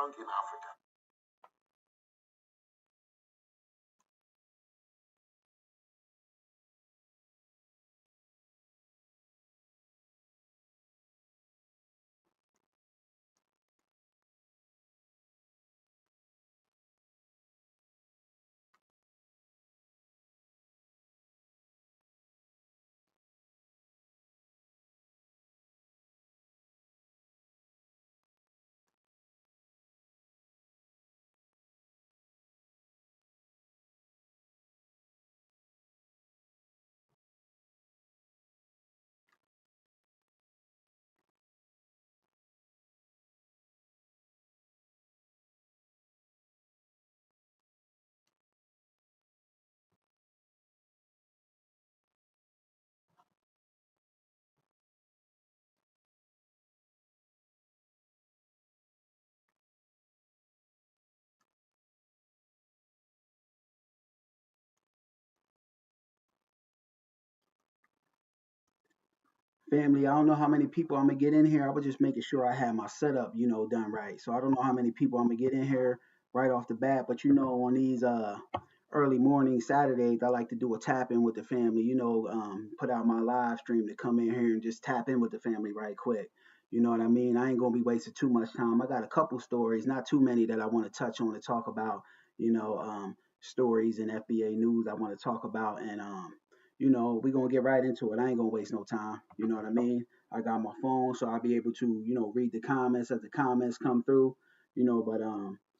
young in Africa. Family, I don't know how many people I'm gonna get in here. I was just making sure I had my setup, done right. So I don't know how many people I'm gonna get in here right off the bat, but on these early morning Saturdays, I like to do a tap in with the family. Put out my live stream to come in here and just tap in with the family right quick. You know what I mean? I ain't gonna be wasting too much time. I got a couple stories, not too many that I want to touch on and talk about. Stories and FBA news I want to talk about, and we're gonna get right into it. I ain't gonna waste no time. You know what I mean? I got my phone, so I'll be able to, read the comments as the comments come through. But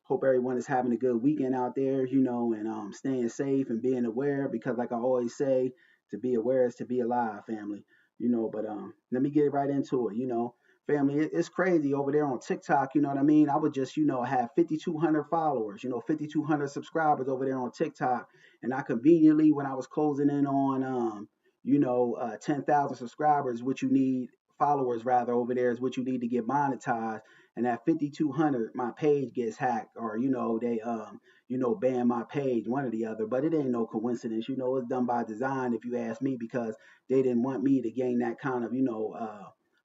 hope everyone is having a good weekend out there, and staying safe and being aware because like I always say, to be aware is to be alive, family. But let me get right into it, Family, it's crazy over there on TikTok, you know what I mean? I would just, have 5,200 followers, 5,200 subscribers over there on TikTok, and I conveniently, when I was closing in on, 10,000 subscribers, what you need, followers rather, over there is what you need to get monetized. And at 5,200, my page gets hacked, or they ban my page, one or the other. But it ain't no coincidence, it's done by design, if you ask me, because they didn't want me to gain that kind of,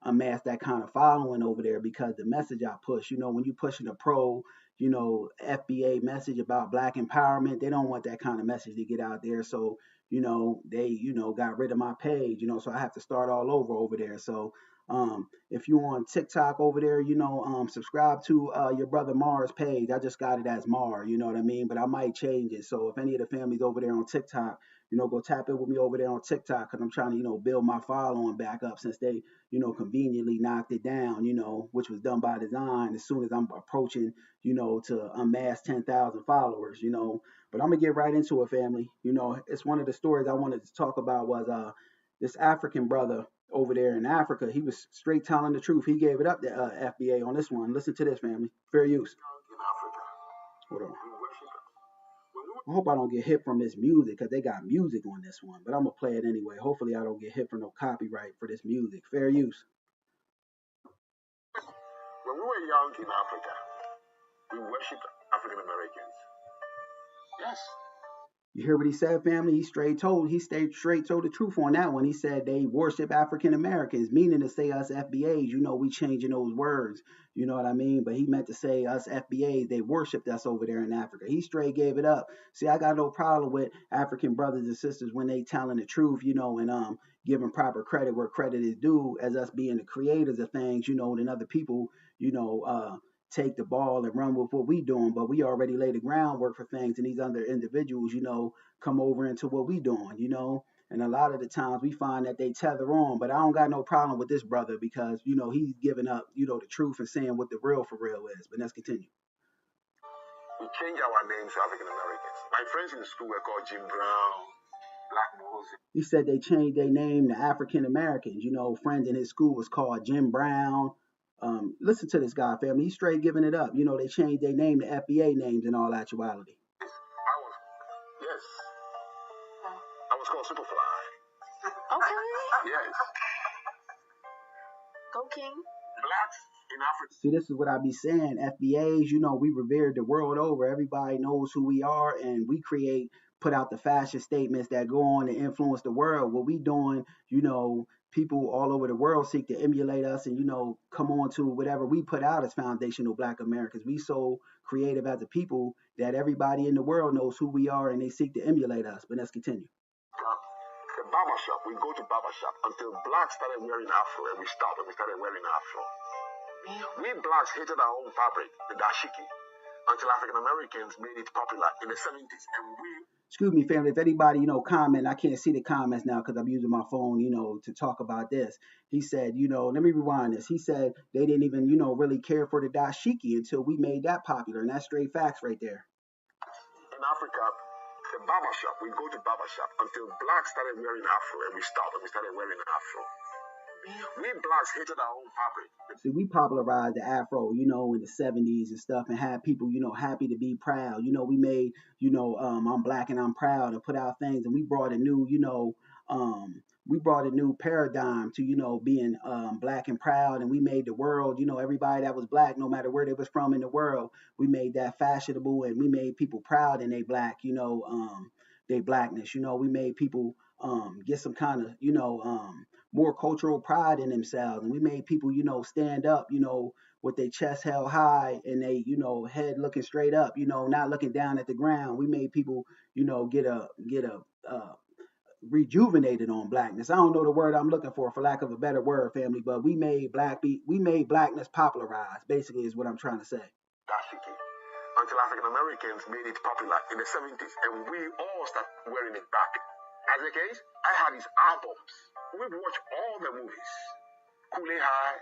amass that kind of following over there because the message I push, when you pushing a pro, FBA message about black empowerment, they don't want that kind of message to get out there. So, they, got rid of my page, so I have to start all over there. So, if you on TikTok over there, subscribe to your brother Mars page. I just got it as Mar, you know what I mean? But I might change it. So if any of the families over there on TikTok, go tap in with me over there on TikTok because I'm trying to, build my following back up since they, conveniently knocked it down, which was done by design as soon as I'm approaching, to amass 10,000 followers, But I'm gonna get right into it, family. It's one of the stories I wanted to talk about was this African brother over there in Africa. He was straight telling the truth. He gave it up to FBA on this one. Listen to this, family. Fair use. In Africa, Hold on. we worship I hope I don't get hit from this music because they got music on this one, but I'm gonna play it anyway. Hopefully, I don't get hit for no copyright for this music. Fair use. when we were young in Africa, we worshiped African Americans. Yes. You hear what he said, family? He stayed straight told the truth on that one. He said they worship African Americans, meaning to say us FBAs. We changing those words. You know what I mean? But he meant to say us FBAs, they worshiped us over there in Africa. He straight gave it up. See, I got no problem with African brothers and sisters when they telling the truth, and giving proper credit where credit is due, as us being the creators of things, and other people, take the ball and run with what we doing, but we already laid the groundwork for things, and these other individuals, come over into what we doing, And a lot of the times we find that they tether on, but I don't got no problem with this brother because, he's giving up, the truth and saying what the real for real is. But let's continue. We changed our names to African Americans. My friends in school were called Jim Brown, Black Moses. He said they changed their name to African Americans. Friends in his school was called Jim Brown. Listen to this guy, family. He's straight giving it up. They changed their name to FBA names in all actuality. Yes. I was called Superfly. Okay. Yes. Go King. Blacks in Africa. See, this is what I be saying. FBAs, we revered the world over. Everybody knows who we are, and we put out the fashion statements that go on to influence the world. What we doing, people all over the world seek to emulate us and, come on to whatever we put out as foundational Black Americans. We so creative as a people that everybody in the world knows who we are and they seek to emulate us. But let's continue. The barber shop, we go to barber shop until blacks started wearing afro and we stopped and we started wearing afro. We blacks hated our own fabric, the dashiki, until African Americans made it popular in the 70s. And we... Excuse me, family, if anybody, comment, I can't see the comments now because I'm using my phone, to talk about this. He said, let me rewind this. He said they didn't even, really care for the dashiki until we made that popular. And that's straight facts right there. In Africa, the barber shop, we go to barber shop until blacks started wearing afro and we stopped and we started wearing afro. We blacks hated our own fabric. See, we popularized the afro, in the 70s and stuff and had people, happy to be proud. We made, I'm Black and I'm proud and put out things, and we brought a new, paradigm to, being Black and proud, and we made the world, everybody that was Black, no matter where they was from in the world, we made that fashionable, and we made people proud in they Black, their Blackness. We made people get some kind of, more cultural pride in themselves. And we made people, stand up, with their chest held high and they, head looking straight up, not looking down at the ground. We made people, get a rejuvenated on Blackness. I don't know the word I'm looking for lack of a better word, family, but we made Blackness popularized, basically is what I'm trying to say. Dashiki. Until African Americans made it popular in the 70s and we all started wearing it back. As a case, I had his albums. We've watched all the movies. Kool-Aid High,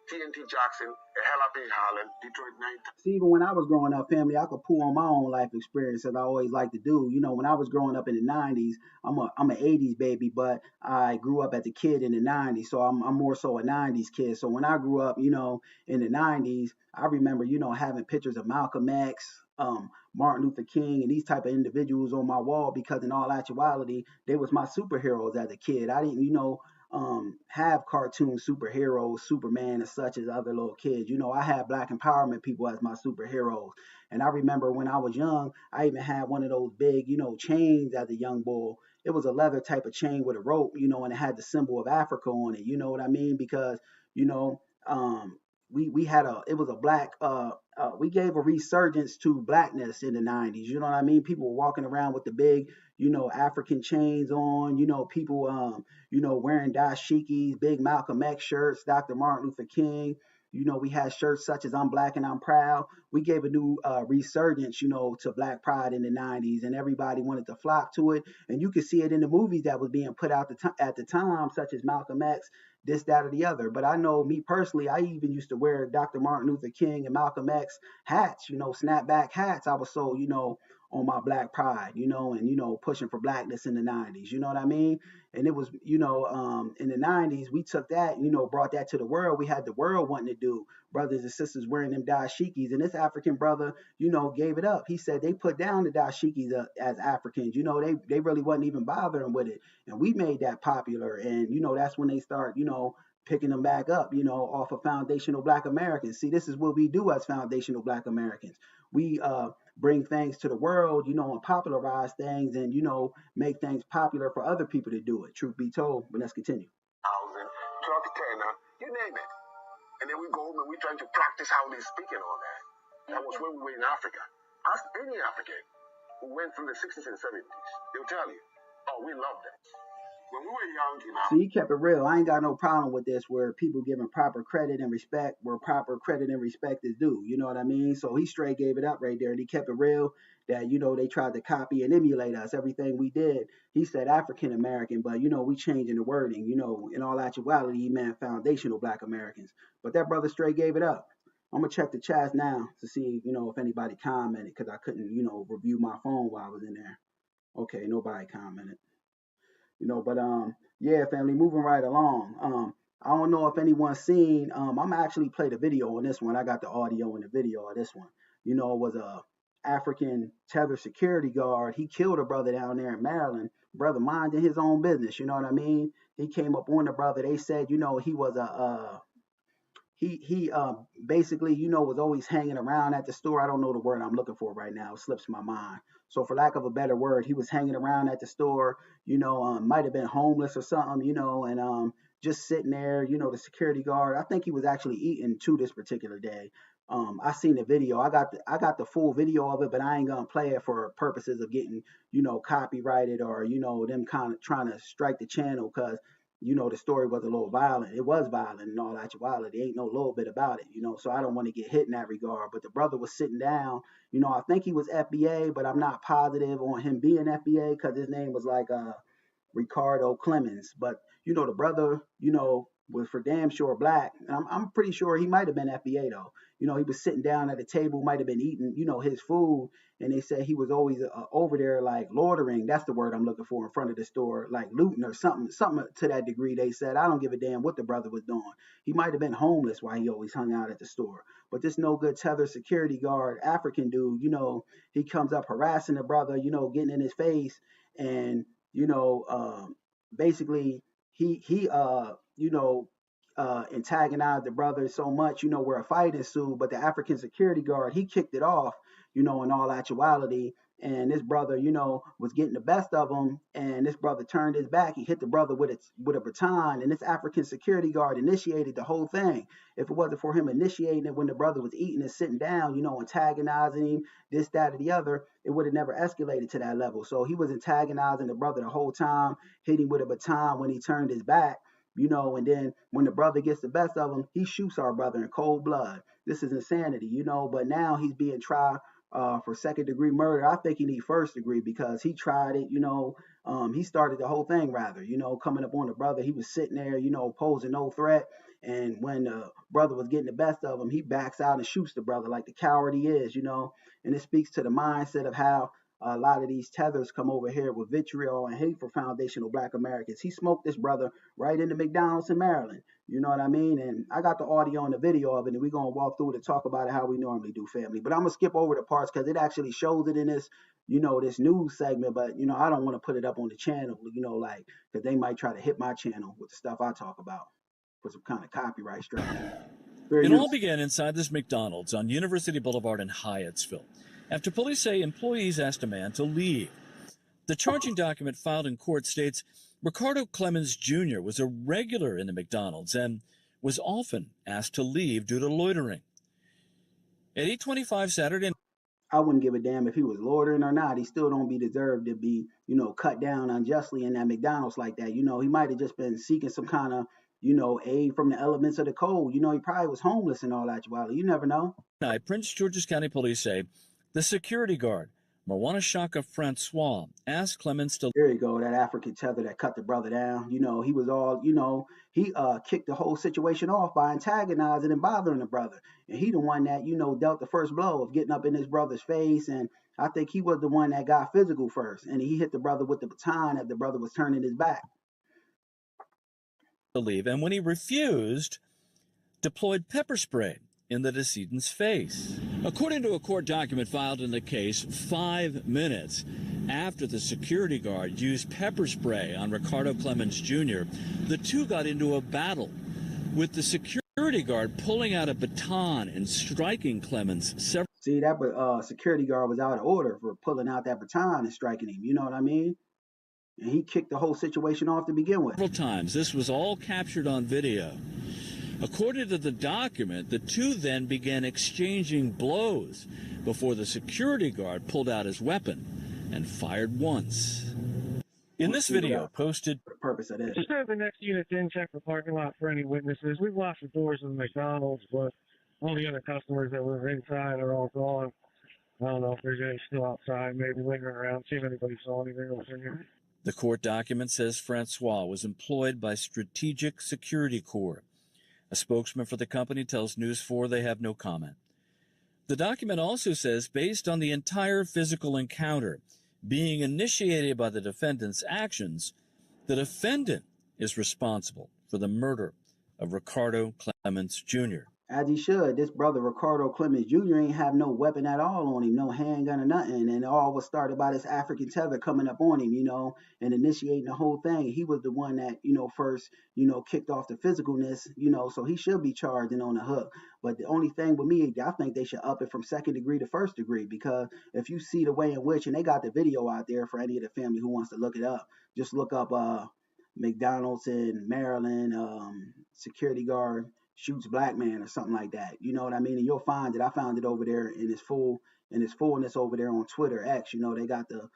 TNT Jackson, A Hell Up in Harlem, Detroit 9. See, even when I was growing up, family, I could pull on my own life experience as I always like to do. When I was growing up in the 90s, I'm an 80s baby, but I grew up as a kid in the 90s, so I'm more so a 90s kid. So when I grew up, in the 90s, I remember, having pictures of Malcolm X, Martin Luther King, and these type of individuals on my wall because in all actuality, they was my superheroes as a kid. I didn't, have cartoon superheroes, Superman and such as other little kids. I had Black empowerment people as my superheroes. And I remember when I was young, I even had one of those big, chains as a young boy. It was a leather type of chain with a rope, and it had the symbol of Africa on it. You know what I mean? Because, we had it was a Black, we gave a resurgence to Blackness in the 90s. You know what I mean? People were walking around with the big, African chains on, people, wearing dashikis, big Malcolm X shirts, Dr. Martin Luther King. We had shirts such as I'm Black and I'm proud. We gave a new resurgence, to Black pride in the 90s, and everybody wanted to flock to it. And you could see it in the movies that was being put out at the time, such as Malcolm X, this, that, or the other. But I know me personally, I even used to wear Dr. Martin Luther King and Malcolm X hats, snapback hats. I was so, on my Black pride, and, pushing for Blackness in the 90s. You know what I mean? And it was, in the 90s, we took that, brought that to the world. We had the world wanting to do brothers and sisters wearing them dashikis. And this African brother, gave it up. He said they put down the dashikis as Africans. They really wasn't even bothering with it. And we made that popular. And, that's when they start, picking them back up, off of foundational Black Americans. See, this is what we do as foundational Black Americans. We bring things to the world, and popularize things and, make things popular for other people to do it. Truth be told, but let's continue. Truck Turner, you name it. And then we go home and we're trying to practice how they speak and all that. That was when we were in Africa. Ask any African who went through the 60s and 70s. They'll tell you, oh, we loved it. When we were young, So he kept it real. I ain't got no problem with this where people giving proper credit and respect where proper credit and respect is due. You know what I mean? So he straight gave it up right there. And he kept it real that, they tried to copy and emulate us. Everything we did, he said African American, but, we changing the wording. In all actuality, he meant foundational Black Americans. But that brother straight gave it up. I'm going to check the chats now to see, if anybody commented because I couldn't, review my phone while I was in there. Okay, nobody commented. But yeah, family, moving right along. I don't know if anyone's seen. I'm actually played a video on this one. I got the audio and the video of this one. It was a African tether security guard. He killed a brother down there in Maryland. Brother minding his own business. You know what I mean? He came up on the brother. They said, he was he basically, was always hanging around at the store. I don't know the word I'm looking for right now. It slips my mind. So for lack of a better word, he was hanging around at the store, might have been homeless or something, and just sitting there, the security guard. I think he was actually eating too this particular day. I seen the video. I got the full video of it, but I ain't gonna play it for purposes of getting, copyrighted or, them kind of trying to strike the channel because, the story was a little violent. It was violent in all actuality. Ain't no little bit about it, so I don't want to get hit in that regard. But the brother was sitting down, I think he was FBA, but I'm not positive on him being FBA because his name was like Ricardo Clemens. But the brother, was for damn sure black. And I'm pretty sure he might have been FBA though. He was sitting down at a table, might have been eating, his food, and they said he was always over there like loitering. That's the word I'm looking for in front of the store, like looting or something to that degree. They said I don't give a damn what the brother was doing. He might have been homeless while he always hung out at the store. But this no good tether security guard, African dude, he comes up harassing the brother, getting in his face, and basically he antagonized the brother so much, where a fight ensued. But the African security guard, he kicked it off, in all actuality. And this brother, was getting the best of him. And this brother turned his back. He hit the brother with a baton. And this African security guard initiated the whole thing. If it wasn't for him initiating it when the brother was eating and sitting down, antagonizing him, this, that, or the other, it would have never escalated to that level. So he was antagonizing the brother the whole time, hitting with a baton when he turned his back. And then when the brother gets the best of him, he shoots our brother in cold blood. This is insanity, but now he's being tried for second degree murder. I think he need first degree because he tried it, he started the whole thing rather, coming up on the brother. He was sitting there, posing no threat. And when the brother was getting the best of him, he backs out and shoots the brother like the coward he is, and it speaks to the mindset of how a lot of these tethers come over here with vitriol and hate for foundational black Americans. He smoked this brother right into McDonald's in Maryland. You know what I mean? And I got the audio and the video of it, and we're going to walk through it and talk about it how we normally do, family. But I'm going to skip over the parts because it actually shows it in this, this news segment. But, I don't want to put it up on the channel, because they might try to hit my channel with the stuff I talk about for some kind of copyright strike. It all began inside this McDonald's on University Boulevard in Hyattsville, after police say employees asked a man to leave. The charging document filed in court states Ricardo Clemens Jr. was a regular in the McDonald's and was often asked to leave due to loitering. At 8:25 Saturday, I wouldn't give a damn if he was loitering or not. He still don't be deserved to be, cut down unjustly in that McDonald's like that. He might have just been seeking some kind of, aid from the elements of the code. He probably was homeless and all that. You never know. Prince George's County Police say the security guard, Marwanashaka Francois, asked Clemens to... There you go, that African tether that cut the brother down. He was all, he kicked the whole situation off by antagonizing and bothering the brother. And he the one that, dealt the first blow of getting up in his brother's face. And I think he was the one that got physical first. And he hit the brother with the baton as the brother was turning his back. ...to leave, and when he refused, deployed pepper spray in the decedent's face. According to a court document filed in the case, 5 minutes after the security guard used pepper spray on Ricardo Clemens Jr., the two got into a battle, with the security guard pulling out a baton and striking Clemens several... See, that security guard was out of order for pulling out that baton and striking him. You know what I mean? And he kicked the whole situation off to begin with. Several times. This was all captured on video. According to the document, the two then began exchanging blows before the security guard pulled out his weapon and fired once. In this video posted... For the purpose of this. Just have the next unit in check the parking lot for any witnesses. We've locked the doors of the McDonald's, but all the other customers that were inside are all gone. I don't know if there's any still outside, maybe lingering around, see if anybody saw anything over here. The court document says Francois was employed by Strategic Security Corps. A spokesman for the company tells News 4 they have no comment. The document also says, based on the entire physical encounter being initiated by the defendant's actions, the defendant is responsible for the murder of Ricardo Clemens Jr. As he should. This brother, Ricardo Clemens Jr., ain't have no weapon at all on him, no handgun or nothing. And it all was started by this African tether coming up on him, and initiating the whole thing. He was the one that, first, kicked off the physicalness, so he should be charged and on the hook. But the only thing with me, I think they should up it from second degree to first degree, because if you see the way in which, and they got the video out there for any of the family who wants to look it up, just look up McDonald's in Maryland, security guard shoots black man or something like that. You know what I mean? And you'll find it. I found it over there in its fullness over there on Twitter X. You know, they got the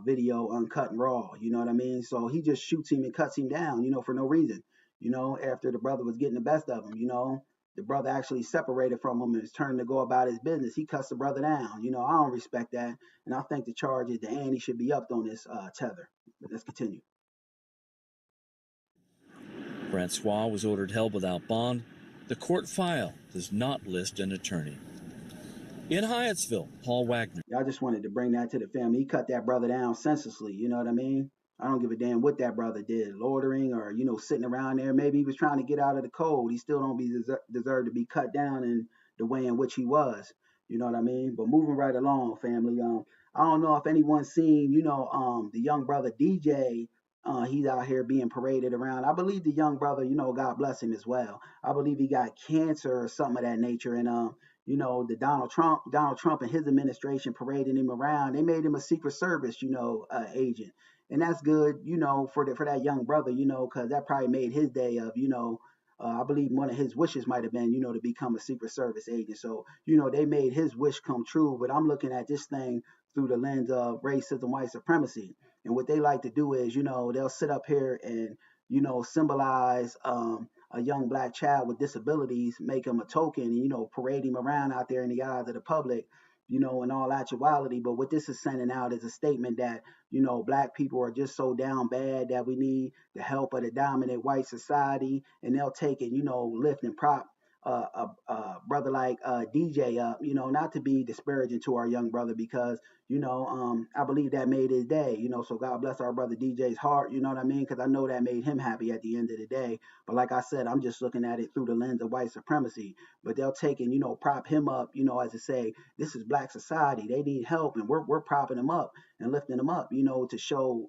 video uncut and raw. You know what I mean? So he just shoots him and cuts him down, you know, for no reason. You know, after the brother was getting the best of him, you know, the brother actually separated from him and is turned to go about his business. He cuts the brother down. You know, I don't respect that. And I think the charges, the ante should be upped on this tether. But let's continue. Francois was ordered held without bond. The court file does not list an attorney. In Hyattsville, Paul Wagner. I just wanted to bring that to the family. He cut that brother down senselessly. You know what I mean? I don't give a damn what that brother did, loitering or, you know, sitting around there. Maybe he was trying to get out of the cold. He still don't deserve to be cut down in the way in which he was. You know what I mean? But moving right along, family. I don't know if anyone's seen, you know, the young brother DJ. He's out here being paraded around. I believe the young brother, you know, God bless him as well. I believe he got cancer or something of that nature. And you know, the Donald Trump and his administration parading him around. They made him a Secret Service, you know, agent. And that's good, you know, for that young brother, you know, because that probably made his day of, you know, I believe one of his wishes might have been, you know, to become a Secret Service agent. So, you know, they made his wish come true. But I'm looking at this thing through the lens of racism, white supremacy. And what they like to do is, you know, they'll sit up here and, you know, symbolize a young black child with disabilities, make him a token, and, you know, parade him around out there in the eyes of the public, you know, in all actuality. But what this is sending out is a statement that, you know, black people are just so down bad that we need the help of the dominant white society, and they'll take it, you know, lift and prop brother like DJ up, you know, not to be disparaging to our young brother because, you know, I believe that made his day, you know, so God bless our brother DJ's heart, you know what I mean? Because I know that made him happy at the end of the day. But like I said, I'm just looking at it through the lens of white supremacy. But they'll take and, you know, prop him up, you know, as to say, this is black society. They need help, and we're propping them up and lifting them up, you know, to show,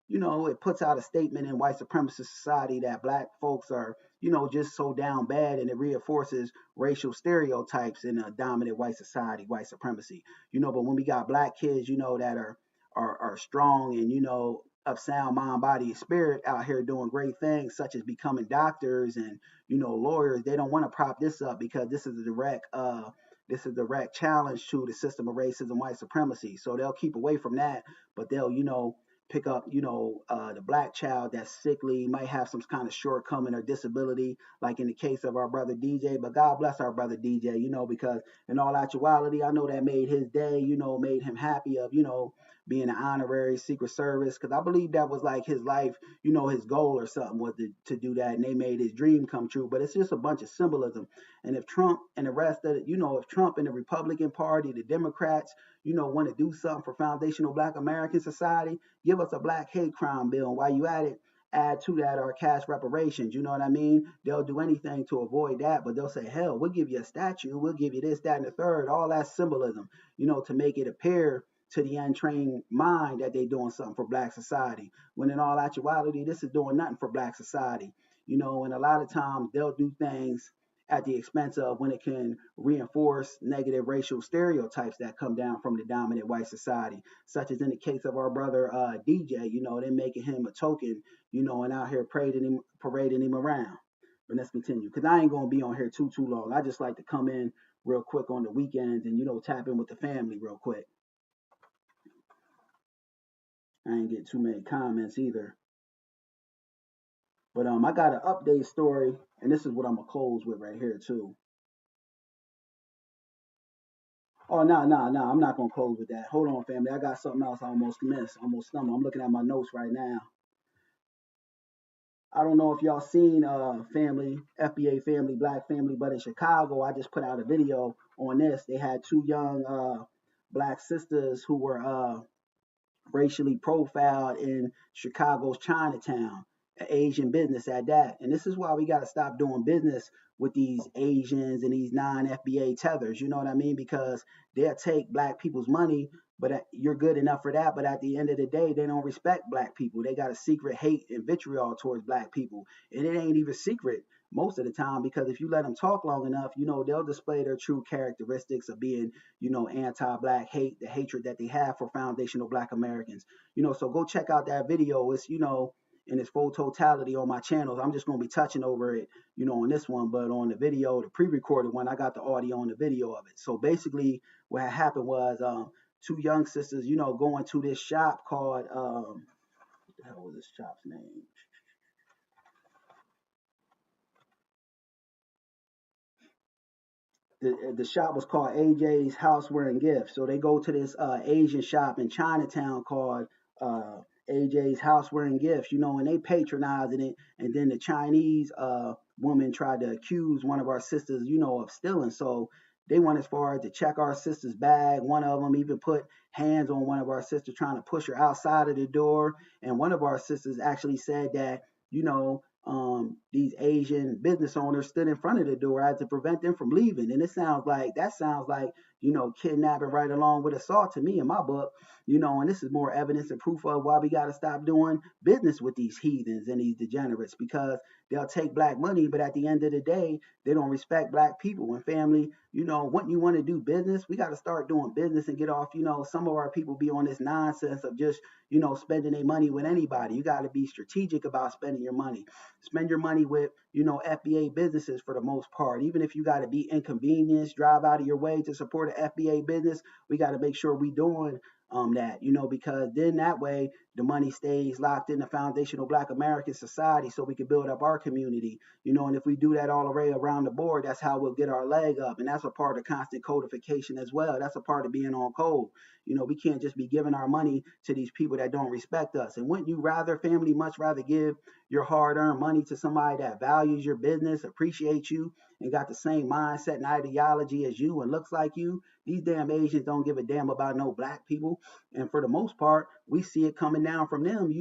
you know, it puts out a statement in white supremacist society that black folks are, you know, just so down bad, and it reinforces racial stereotypes in a dominant white society, white supremacy. You know, but when we got black kids, you know, that are strong and, you know, of sound mind, body, and spirit out here doing great things, such as becoming doctors and, you know, lawyers, they don't want to prop this up because this is a direct challenge to the system of racism, white supremacy. So they'll keep away from that, but they'll, you know, pick up, you know, the black child that's sickly, might have some kind of shortcoming or disability, like in the case of our brother DJ. But God bless our brother DJ, you know, because in all actuality, I know that made his day, you know, made him happy of, you know, being an honorary Secret Service, because I believe that was like his life, you know, his goal or something was to do that, and they made his dream come true. But it's just a bunch of symbolism. And if Trump and the rest of it, you know, if Trump and the Republican Party, the Democrats, you know, want to do something for foundational Black American society, give us a black hate crime bill. And while you at it, add to that our cash reparations. You know what I mean? They'll do anything to avoid that, but they'll say, hell, we'll give you a statue, we'll give you this, that, and the third, all that symbolism, you know, to make it appear to the untrained mind that they're doing something for black society. When in all actuality, this is doing nothing for black society. You know, and a lot of times they'll do things at the expense of when it can reinforce negative racial stereotypes that come down from the dominant white society, such as in the case of our brother DJ. You know, they're making him a token, you know, and out here parading him around. But let's continue, because I ain't gonna be on here too long. I just like to come in real quick on the weekends and, you know, tap in with the family real quick. I ain't get too many comments either. But I got an update story, and this is what I'm gonna close with right here too. Oh, no, I'm not gonna close with that. Hold on, family. I got something else I almost missed, almost stumbled. I'm looking at my notes right now. I don't know if y'all seen family, FBA family, black family, but in Chicago, I just put out a video on this. They had two young black sisters who were racially profiled in Chicago's Chinatown, an Asian business at that. And this is why we got to stop doing business with these Asians and these non-FBA tethers. You know what I mean? Because they'll take black people's money, but you're good enough for that. But at the end of the day, they don't respect black people. They got a secret hate and vitriol towards black people. And it ain't even secret most of the time, because if you let them talk long enough, you know, they'll display their true characteristics of being, you know, anti-black hate, the hatred that they have for foundational black Americans. You know, so go check out that video. It's, you know, in its full totality on my channels. I'm just going to be touching over it, on this one, but on the video, the pre-recorded one, I got the audio and the video of it. So basically what had happened was two young sisters, going to this shop called, what the hell was this shop's name? The shop was called AJ's Houseware and Gifts. So they go to this Asian shop in Chinatown called AJ's Houseware and Gifts, and they patronizing it. And then the Chinese woman tried to accuse one of our sisters, of stealing. So they went as far as to check our sister's bag. One of them even put hands on one of our sisters, trying to push her outside of the door. And one of our sisters actually said that, these Asian business owners stood in front of the door as to prevent them from leaving. And that sounds like, kidnapping right along with assault to me in my book, and this is more evidence and proof of why we got to stop doing business with these heathens and these degenerates, because they'll take black money, but at the end of the day, they don't respect black people and family. When you want to do business, we got to start doing business and get off, some of our people be on this nonsense of just, spending their money with anybody. You got to be strategic about spending your money. Spend your money with, FBA businesses for the most part. Even if you got to be inconvenienced, drive out of your way to support an FBA business, we got to make sure we doing that, because then that way the money stays locked in the foundational Black American society so we can build up our community, and if we do that all the way around the board, that's how we'll get our leg up. And that's a part of constant codification as well. That's a part of being on code. We can't just be giving our money to these people that don't respect us. And wouldn't you rather, family, much rather give your hard-earned money to somebody that values your business, appreciates you, and got the same mindset and ideology as you and looks like you? These damn Asians don't give a damn about no black people. And for the most part, we see it coming down from them.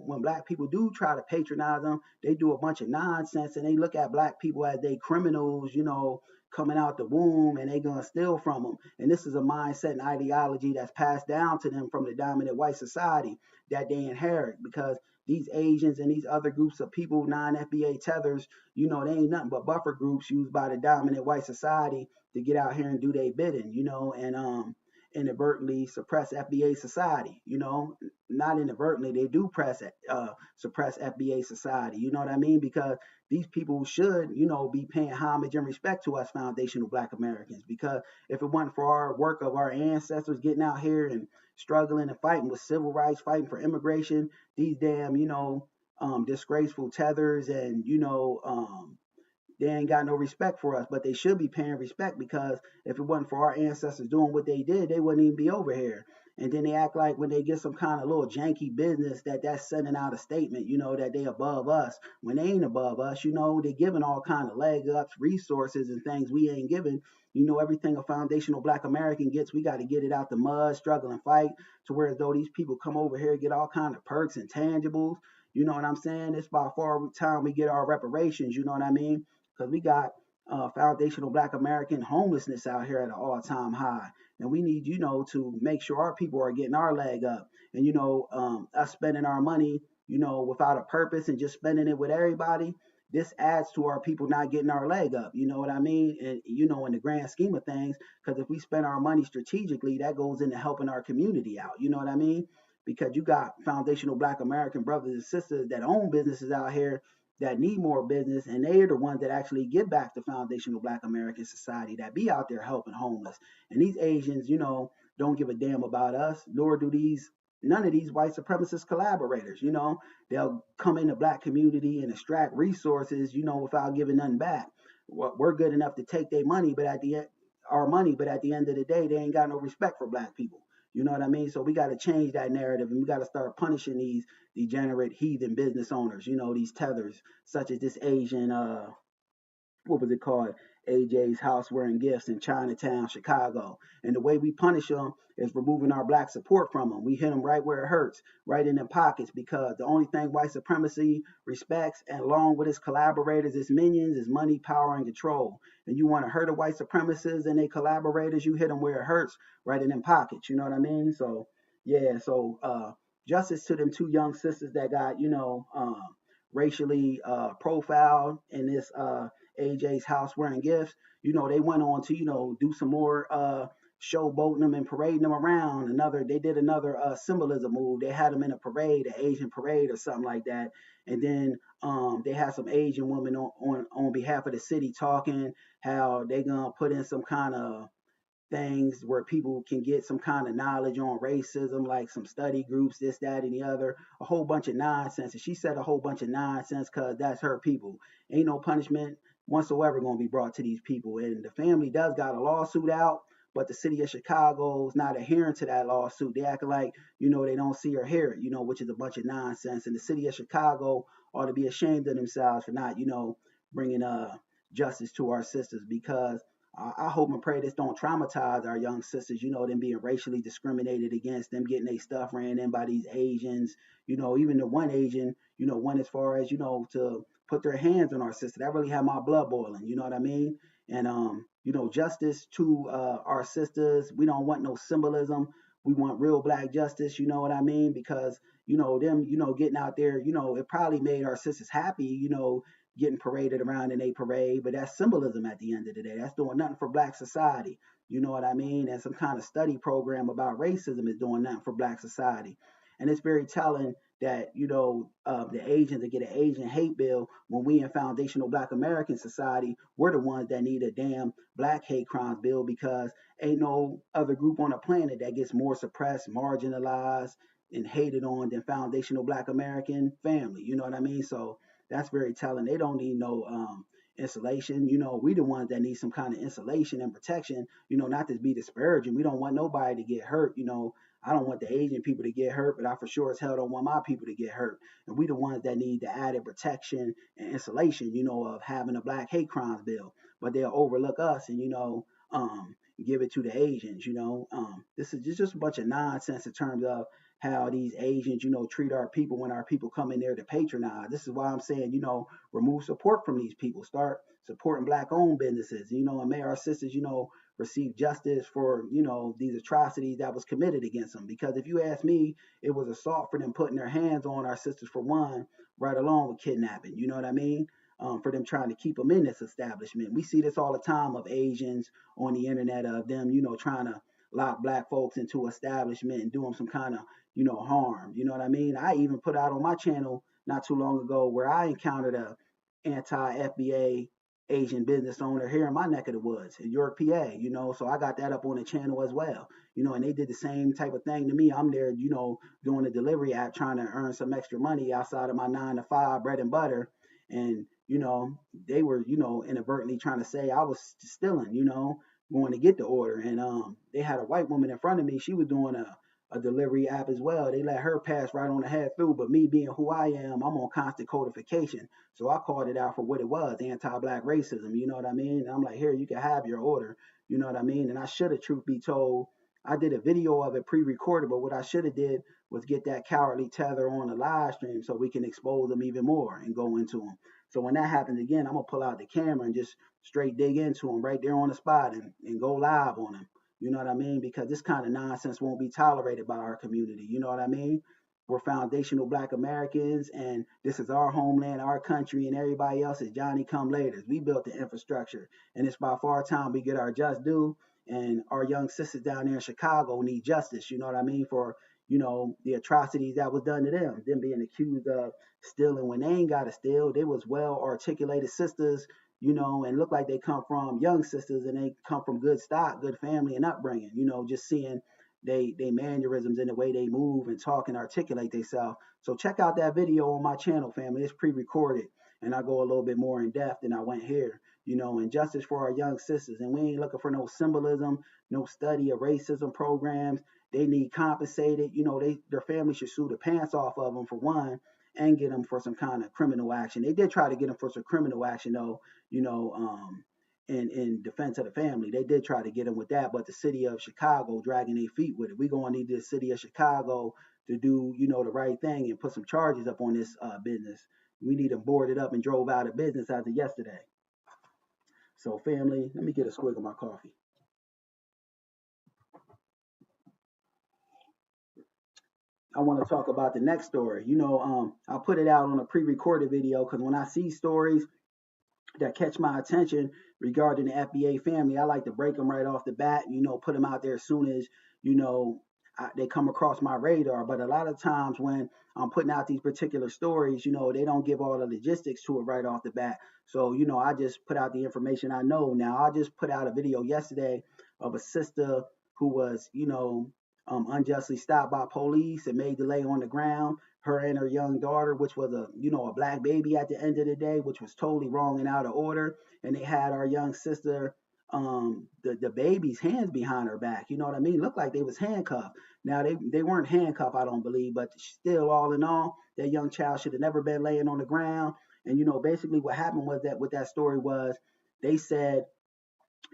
When black people do try to patronize them, they do a bunch of nonsense and they look at black people as they criminals, coming out the womb, and they gonna steal from them. And this is a mindset and ideology that's passed down to them from the dominant white society that they inherit, because these Asians and these other groups of people, non-FBA tethers, they ain't nothing but buffer groups used by the dominant white society to get out here and do their bidding, and inadvertently suppress FBA society, not inadvertently, they do suppress FBA society, you know what I mean? Because these people should, be paying homage and respect to us foundational Black Americans, because if it wasn't for our work of our ancestors getting out here and struggling and fighting with civil rights, fighting for immigration, these damn, disgraceful tethers and, they ain't got no respect for us, but they should be paying respect, because if it wasn't for our ancestors doing what they did, they wouldn't even be over here. And then they act like when they get some kind of little janky business that's sending out a statement, that they above us, when they ain't above us. They giving all kind of leg ups, resources and things we ain't giving. Everything a foundational Black American gets, we got to get it out the mud, struggle and fight, to where as though these people come over here and get all kind of perks and tangibles. You know what I'm saying? It's by far time we get our reparations, you know what I mean? Because we got foundational Black American homelessness out here at an all-time high. And we need, to make sure our people are getting our leg up. And, us spending our money, without a purpose and just spending it with everybody, this adds to our people not getting our leg up. You know what I mean? And, in the grand scheme of things, because if we spend our money strategically, that goes into helping our community out. You know what I mean? Because you got foundational Black American brothers and sisters that own businesses out here that need more business, and they're the ones that actually give back to foundational Black American society, that be out there helping homeless. And these Asians, don't give a damn about us, nor do none of these white supremacist collaborators. They'll come in the Black community and extract resources, without giving nothing back. We're good enough to take their money, but at the end, of the day, they ain't got no respect for Black people. You know what I mean? So we got to change that narrative, and we got to start punishing these degenerate heathen business owners, these tethers, such as this Asian, what was it called? AJ's Houseware and Gifts in Chinatown, Chicago. And the way we punish them is removing our Black support from them. We hit them right where it hurts, right in their pockets, because the only thing white supremacy respects, and along with its collaborators, its minions, is money, power, and control. And you want to hurt the white supremacists and their collaborators, you hit them where it hurts, right in their pockets. You know what I mean? So, yeah, justice to them two young sisters that got, racially profiled in this AJ's Houseware and Gifts. They went on to, do some more showboating them and parading them around. They did another symbolism move. They had them in a parade, an Asian parade or something like that. And then they had some Asian women on behalf of the city talking how they gonna put in some kind of things where people can get some kind of knowledge on racism, like some study groups, this, that, and the other, a whole bunch of nonsense. And she said a whole bunch of nonsense because that's her people. Ain't no punishment whatsoever going to be brought to these people. And the family does got a lawsuit out, but the city of Chicago is not adhering to that lawsuit. They acting like, they don't see or hear it, which is a bunch of nonsense. And the city of Chicago ought to be ashamed of themselves for not, bringing justice to our sisters, because I hope and pray this don't traumatize our young sisters, them being racially discriminated against, them getting their stuff ran in by these Asians, even the one Asian, one as far as, to put their hands on our sister. That really had my blood boiling, you know what I mean? And, justice to our sisters. We don't want no symbolism. We want real black justice, you know what I mean? Because, them, getting out there, it probably made our sisters happy, getting paraded around in a parade, but that's symbolism at the end of the day. That's doing nothing for black society. You know what I mean? And some kind of study program about racism is doing nothing for black society. And it's very telling that, the Asians that get an Asian hate bill when we in foundational black American society, we're the ones that need a damn black hate crimes bill, because ain't no other group on the planet that gets more suppressed, marginalized, and hated on than foundational black American family. You know what I mean? So that's very telling. They don't need no insulation. We the ones that need some kind of insulation and protection, not to be disparaging. We don't want nobody to get hurt. I don't want the Asian people to get hurt, but I for sure as hell don't want my people to get hurt. And we the ones that need the added protection and insulation, of having a black hate crimes bill. But they'll overlook us and, give it to the Asians, This is just a bunch of nonsense in terms of how these Asians, treat our people when our people come in there to patronize. This is why I'm saying, remove support from these people. Start supporting black-owned businesses, and may our sisters, receive justice for, these atrocities that was committed against them. Because if you ask me, it was assault for them putting their hands on our sisters for one, right along with kidnapping. You know what I mean? For them trying to keep them in this establishment. We see this all the time of Asians on the internet, of them, trying to lock black folks into establishment and do them some kind of, harm. You know what I mean? I even put out on my channel not too long ago where I encountered a anti-FBA Asian business owner here in my neck of the woods in York, PA, so I got that up on the channel as well, and they did the same type of thing to me. I'm there, doing a delivery app, trying to earn some extra money outside of my 9 to 5 bread and butter. And, they were, inadvertently trying to say I was stealing, going to get the order. And they had a white woman in front of me. She was doing a delivery app as well. They let her pass right on ahead through. But me being who I am, I'm on constant codification. So I called it out for what it was, anti-black racism. You know what I mean? And I'm like, here, you can have your order. You know what I mean? And I should have, truth be told, I did a video of it pre-recorded, but what I should have did was get that cowardly tether on the live stream so we can expose them even more and go into them. So when that happens again, I'm going to pull out the camera and just straight dig into them right there on the spot and go live on them. You know what I mean? Because this kind of nonsense won't be tolerated by our community. You know what I mean? We're foundational black Americans, and this is our homeland, our country, and everybody else is Johnny come laters. We built the infrastructure, and it's by far time we get our just due. And our young sisters down there in Chicago need justice, you know what I mean, for, the atrocities that was done to them being accused of stealing when they ain't got to steal. They was well articulated sisters, and look like they come from young sisters and they come from good stock, good family and upbringing, just seeing they mannerisms and the way they move and talk and articulate themselves. So check out that video on my channel, family. It's pre-recorded and I go a little bit more in depth than I went here, and justice for our young sisters. And we ain't looking for no symbolism, no study of racism programs. They need compensated, their family should sue the pants off of them for one, and get them for some kind of criminal action. They did try to get them for some criminal action though, in defense of the family. They did try to get them with that, but the city of Chicago dragging their feet with it. We're going to need the city of Chicago to do, the right thing and put some charges up on this business. We need them boarded up and drove out of business as of yesterday. So family, let me get a swig of my coffee. I want to talk about the next story. I'll put it out on a pre-recorded video because when I see stories, that catch my attention regarding the FBA family. I like to break them right off the bat, put them out there as soon as, you know, they come across my radar. But a lot of times when I'm putting out these particular stories, they don't give all the logistics to it right off the bat. So, I just put out the information I know. Now, I just put out a video yesterday of a sister who was, unjustly stopped by police and made to lay on the ground, her and her young daughter, which was a black baby at the end of the day, which was totally wrong and out of order. And they had our young sister, the baby's hands behind her back. You know what I mean? Looked like they was handcuffed. Now they weren't handcuffed, I don't believe, but still, all in all, that young child should have never been laying on the ground. And basically what happened was that what that story was, they said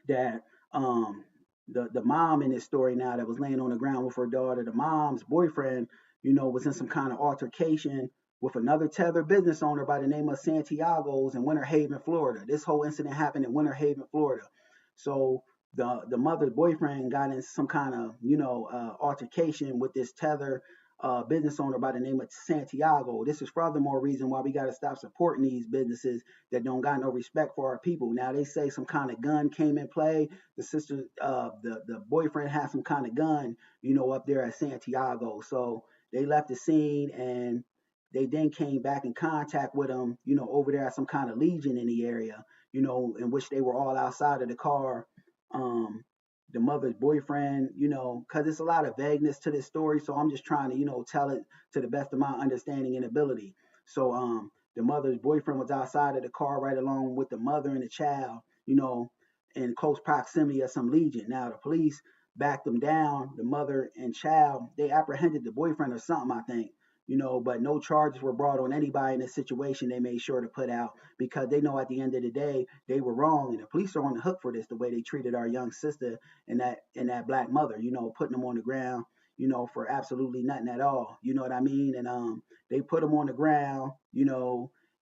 that the mom in this story now that was laying on the ground with her daughter, the mom's boyfriend, was in some kind of altercation with another tether business owner by the name of Santiago's in Winter Haven, Florida. This whole incident happened in Winter Haven, Florida. So the mother's boyfriend got in some kind of altercation with this tether business owner by the name of Santiago. This is furthermore reason why we got to stop supporting these businesses that don't got no respect for our people. Now they say some kind of gun came in play. The sister, the boyfriend had some kind of gun, up there at Santiago. So they left the scene and they then came back in contact with them, over there at some kind of Legion in the area, in which they were all outside of the car. The mother's boyfriend, because it's a lot of vagueness to this story. So I'm just trying to, tell it to the best of my understanding and ability. So the mother's boyfriend was outside of the car right along with the mother and the child, in close proximity of some Legion. Now the police backed them down, the mother and child. They apprehended the boyfriend or something, I think. But no charges were brought on anybody in this situation. They made sure to put out because they know at the end of the day they were wrong, and the police are on the hook for this. The way they treated our young sister and that black mother, putting them on the ground, for absolutely nothing at all. You know what I mean? And they put them on the ground,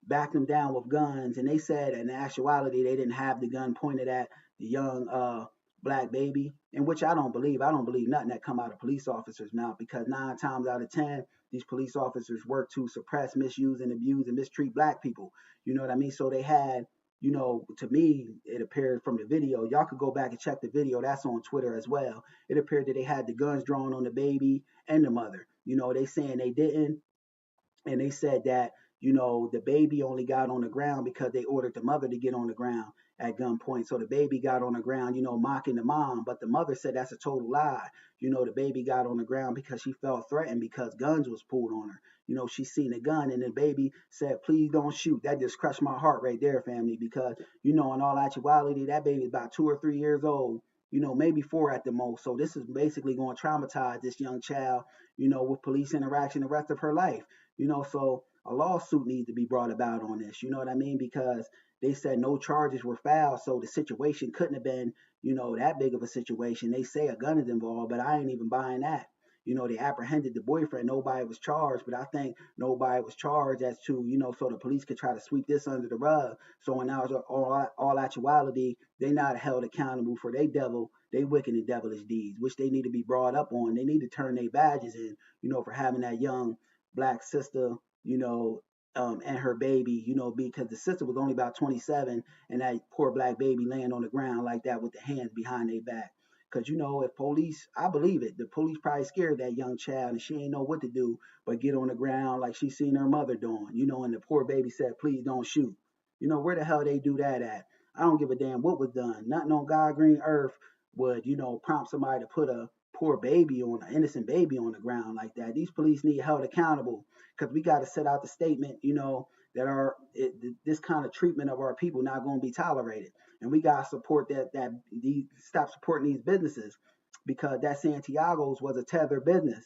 backed them down with guns, and they said in actuality they didn't have the gun pointed at the young black baby, in which I don't believe. I don't believe nothing that come out of police officers' mouth because 9 times out of 10 these police officers work to suppress, misuse, and abuse and mistreat black people. You know what I mean? So they had, to me, it appeared from the video. Y'all could go back and check the video. That's on Twitter as well. It appeared that they had the guns drawn on the baby and the mother. They saying they didn't. And they said that, the baby only got on the ground because they ordered the mother to get on the ground at gunpoint. So the baby got on the ground, mocking the mom. But the mother said that's a total lie. The baby got on the ground because she felt threatened because guns was pulled on her. She seen a gun and the baby said, please don't shoot. That just crushed my heart right there, family, because, in all actuality, that baby is about 2 or 3 years old, maybe 4 at the most. So this is basically going to traumatize this young child, with police interaction the rest of her life. So a lawsuit needs to be brought about on this. You know what I mean? Because they said no charges were filed, so the situation couldn't have been, that big of a situation. They say a gun is involved, but I ain't even buying that. They apprehended the boyfriend. Nobody was charged, but I think nobody was charged as to, so the police could try to sweep this under the rug. So in all actuality, they not held accountable for they wicked and devilish deeds, which they need to be brought up on. They need to turn their badges in, for having that young black sister, and her baby, because the sister was only about 27 and that poor black baby laying on the ground like that with the hands behind their back. Because, if police, I believe it, the police probably scared that young child and she ain't know what to do but get on the ground like she seen her mother doing, and the poor baby said, please don't shoot. Where the hell they do that at? I don't give a damn what was done. Nothing on God green earth would, prompt somebody to put a poor baby on an innocent baby on the ground like that. These police need held accountable because we got to set out the statement, that this kind of treatment of our people not going to be tolerated, and we got to support stop supporting these businesses because that Santiago's was a tether business,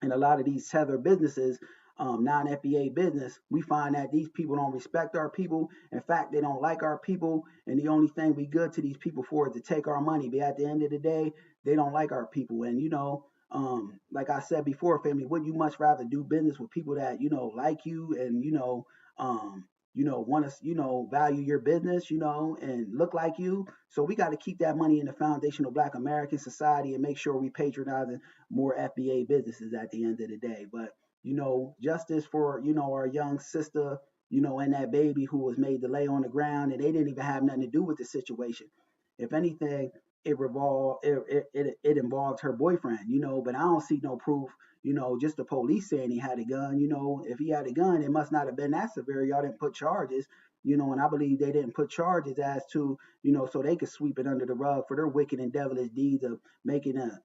and a lot of these tether businesses, non-FBA business, we find that these people don't respect our people. In fact, they don't like our people, and the only thing we good to these people for is to take our money. But at the end of the day, they don't like our people. And like I said before, family, would you much rather do business with people that like you and want to value your business, and look like you? So we got to keep that money in the foundational Black American society and make sure we patronizing more FBA businesses at the end of the day. But justice for our young sister, and that baby who was made to lay on the ground, and they didn't even have nothing to do with the situation. If anything, it involved her boyfriend, but I don't see no proof, just the police saying he had a gun. If he had a gun, it must not have been that severe. Y'all didn't put charges, and I believe they didn't put charges as to, so they could sweep it under the rug for their wicked and devilish deeds of making a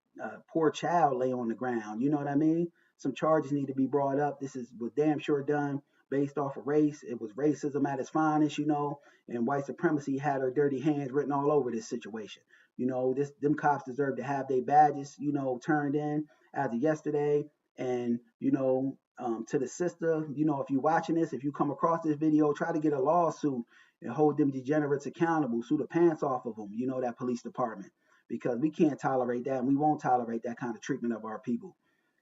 poor child lay on the ground. You know what I mean? Some charges need to be brought up. This was damn sure done based off of race. It was racism at its finest, and white supremacy had her dirty hands written all over this situation. Them cops deserve to have their badges, turned in as of yesterday. And, to the sister, if you're watching this, if you come across this video, try to get a lawsuit and hold them degenerates accountable, sue the pants off of them, that police department, because we can't tolerate that, and we won't tolerate that kind of treatment of our people.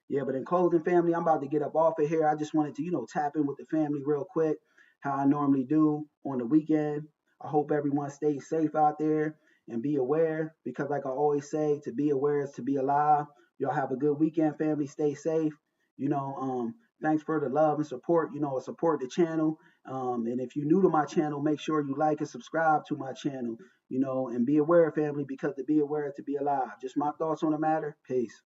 Yeah, but in closing, family, I'm about to get up off of here. I just wanted to, tap in with the family real quick, how I normally do on the weekend. I hope everyone stays safe out there and be aware, because like I always say, to be aware is to be alive. Y'all have a good weekend, family. Stay safe. Thanks for the love and support, support the channel. And if you're new to my channel, make sure you like and subscribe to my channel, and be aware, family, because to be aware is to be alive. Just my thoughts on the matter. Peace.